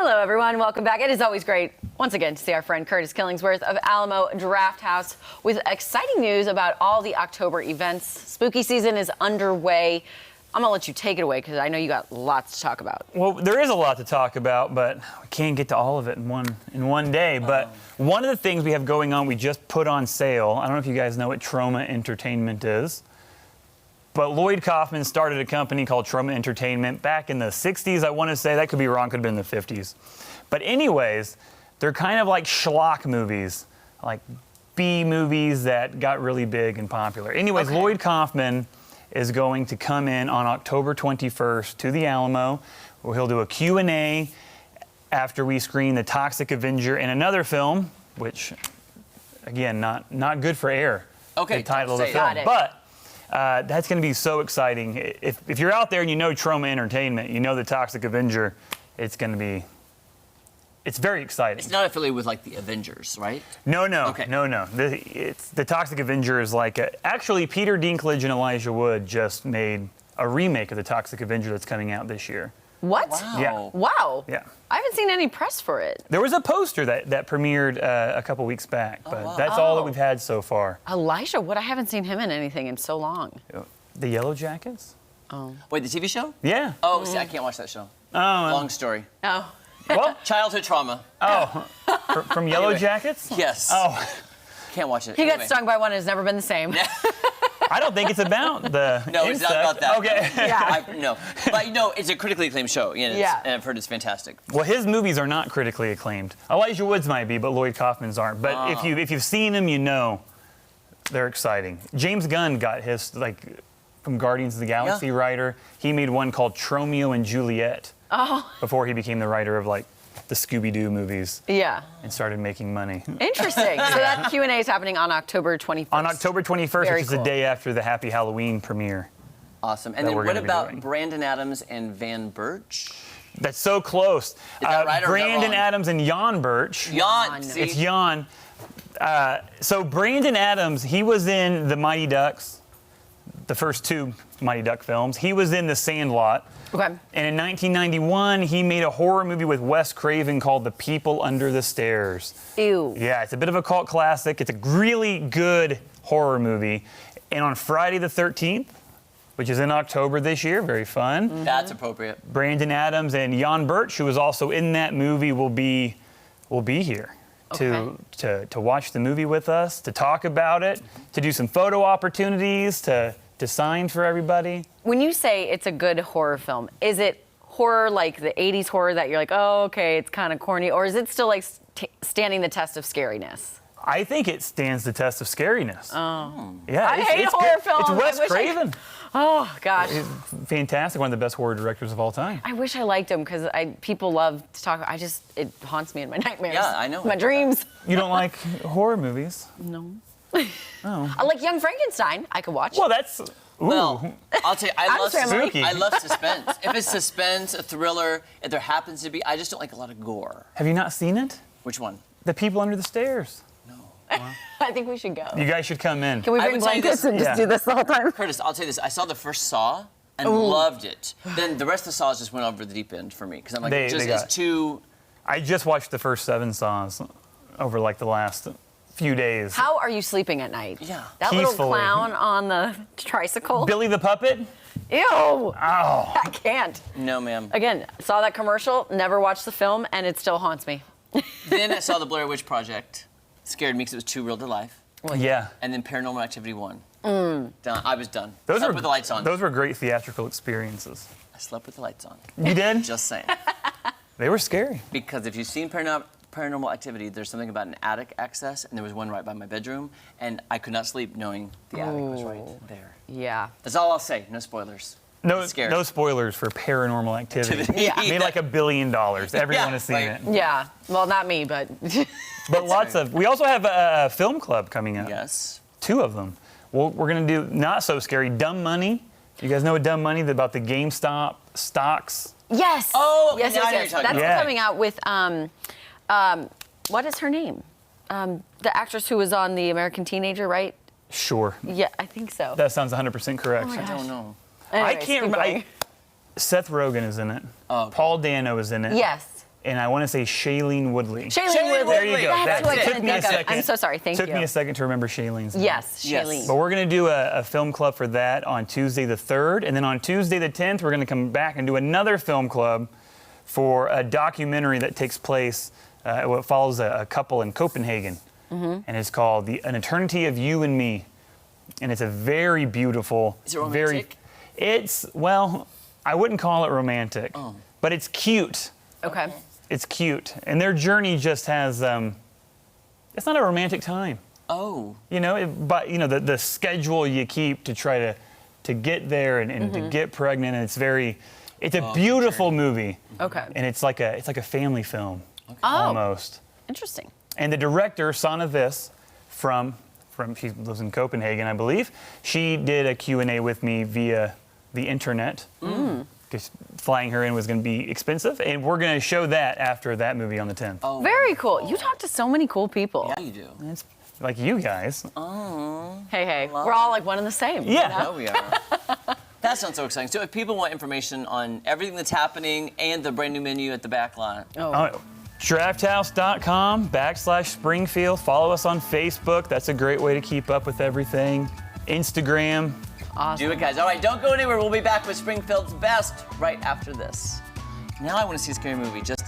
Hello, everyone. Welcome back. It is always great, once again, to see our friend Curtis Killingsworth of Alamo Drafthouse with exciting news about all the October events. Spooky season is underway. I'm going to let you take it away because I know you got lots to talk about. Well, there is a lot to talk about, but we can't get to all of it in one day. But one of the things we have going on, we just put on sale. I don't know if you guys know what Trauma Entertainment is. But Lloyd Kaufman started a company called Trauma Entertainment back in the 60s, I want to say. That could be wrong, could have been the 50s. But anyways, they're kind of like schlock movies, like B movies that got really big and popular. Anyways, okay. Lloyd Kaufman is going to come in on October 21st to the Alamo, where he'll do a Q&A after we screen The Toxic Avenger and another film, which, again, not good for air. Okay, the title of the film. But that's going to be so exciting. If you're out there and you know Trauma Entertainment, you know The Toxic Avenger, it's going to be, it's very exciting. It's not affiliated with like the Avengers, right? No. Okay. No. The Toxic Avenger is like actually Peter Dinklage and Elijah Wood just made a remake of The Toxic Avenger that's coming out this year. What? Wow. Yeah. Wow. Yeah. I haven't seen any press for it. There was a poster that premiered a couple weeks back, but that's all that we've had so far. Elijah Wood, I haven't seen him in anything in so long. The Yellow Jackets? Oh. Wait, the TV show? Yeah. Oh, see, I can't watch that show. Oh. Long story. Oh. Well, Childhood trauma. Oh. From Yellow Anyway. Jackets? Yes. Oh. Can't watch it. He got stung by one and has never been the same. I don't think it's about the No, it's not about that. Okay. Yeah. No. But it's a critically acclaimed show. And I've heard it's fantastic. Well, his movies are not critically acclaimed. Elijah Wood's might be, but Lloyd Kaufman's aren't. But if you've seen them, you know they're exciting. James Gunn got his from Guardians of the Galaxy writer. He made one called Tromeo and Juliet before he became the writer of the Scooby-Doo movies. Yeah. And started making money. Interesting. So that Q&A is happening on October 21st. On October 21st, which is the day after the Happy Halloween premiere. Awesome. And then what about Brandon Adams and Van Birch? That's so close. Is that right or Brandon Adams and Jan Birch. Jan. See? It's Jan. So Brandon Adams, he was in The Mighty Ducks, the first two Mighty Duck films. He was in The Sandlot. Okay. And in 1991, he made a horror movie with Wes Craven called The People Under the Stairs. Ew. Yeah, it's a bit of a cult classic. It's a really good horror movie. And on Friday the 13th, which is in October this year, very fun. Mm-hmm. That's appropriate. Brandon Adams and Jan Birch, who was also in that movie, will be here to watch the movie with us, to talk about it, to do some photo opportunities, to sign for everybody. When you say it's a good horror film, is it horror like the 80s horror that you're like, oh, okay, it's kind of corny, or is it still like standing the test of scariness? I think it stands the test of scariness. Oh. Yeah, I hate horror films. It's Wes Craven. Oh, gosh. He's fantastic, one of the best horror directors of all time. I wish I liked him because people love to talk. It haunts me in my nightmares. Yeah, I know. My dreams. You don't like horror movies? No. Oh. I like Young Frankenstein. I could watch. Well, that's... Ooh. Well, I'll tell you, Spooky. I love suspense. If it's suspense, a thriller, if there happens to be, I just don't like a lot of gore. Have you not seen it? Which one? The People Under the Stairs. No. I think we should go. You guys should come in. Can we bring blankets and just do this the whole time? Curtis, I'll tell you this. I saw the first Saw and loved it. Then the rest of the Saws just went over the deep end for me because I'm like, it's too... I just watched the first 7 Saws over the last few days. How are you sleeping at night? Yeah. That Peacefully. little clown on the tricycle. Billy the Puppet? Ew. Oh. I can't. No, ma'am. Again, saw that commercial, never watched the film, and it still haunts me. Then I saw the Blair Witch Project. Scared me because it was too real to life. Well, yeah. And then Paranormal Activity 1. Done. I was done. Those Slept with the lights on. Those were great theatrical experiences. I slept with the lights on. You did? Just saying. They were scary. Because if you've seen Paranormal Activity, there's something about an attic access, and there was one right by my bedroom, and I could not sleep knowing the attic was right there. Yeah. That's all I'll say. No spoilers. No spoilers for Paranormal Activity. Yeah. Made like $1 billion. Everyone has seen it. Yeah. Well, not me, but... But lots of... We also have a film club coming up. Yes. 2 of them. We're going to do not so scary. Dumb Money. You guys know what Dumb Money? About the GameStop stocks. Yes. Oh, yes. That's coming out with what is her name? The actress who was on The American Teenager, right? Sure. Yeah, I think so. That sounds 100% correct. I don't know. Anyways, I can't remember. Seth Rogen is in it. Oh, okay. Paul Dano is in it. Yes. and I want to say Shailene Woodley. Shailene Woodley. There you go. That's That what I took couldn't me a think of. second. I'm so sorry. Thank you. Took me a second to remember Shailene's name. Yes, Yes. Shailene. But we're going to do a film club for that on Tuesday the 3rd. And then on Tuesday the 10th, we're going to come back and do another film club for a documentary that takes place, it follows a couple in Copenhagen. And it's called An Eternity of You and Me. And it's a very beautiful, Is it romantic? Well, I wouldn't call it romantic, but it's cute. Okay. It's cute. And their journey just has, it's not a romantic time. Oh. You know, but you know the schedule you keep to try to get there and to get pregnant, and it's a beautiful movie. Okay. And it's like a family film, Oh. almost. Interesting. And the director, Sanna Vis, from she lives in Copenhagen, I believe. She did a Q&A with me via the internet. Because flying her in was going to be expensive, and we're going to show that after that movie on the 10th. Oh. Very cool. You talk to so many cool people. Yeah, you do. It's like you guys. Hey, we're all like one and the same. Yeah. You know? Oh, we are. That sounds so exciting. So if people want information on everything that's happening and the brand new menu at the back lot, Drafthouse.com/Springfield. Follow us on Facebook. That's a great way to keep up with everything. Instagram. Awesome. do it, guys. All right, don't go anywhere. We'll be back with Springfield's best right after this. Now I want to see a scary movie. Just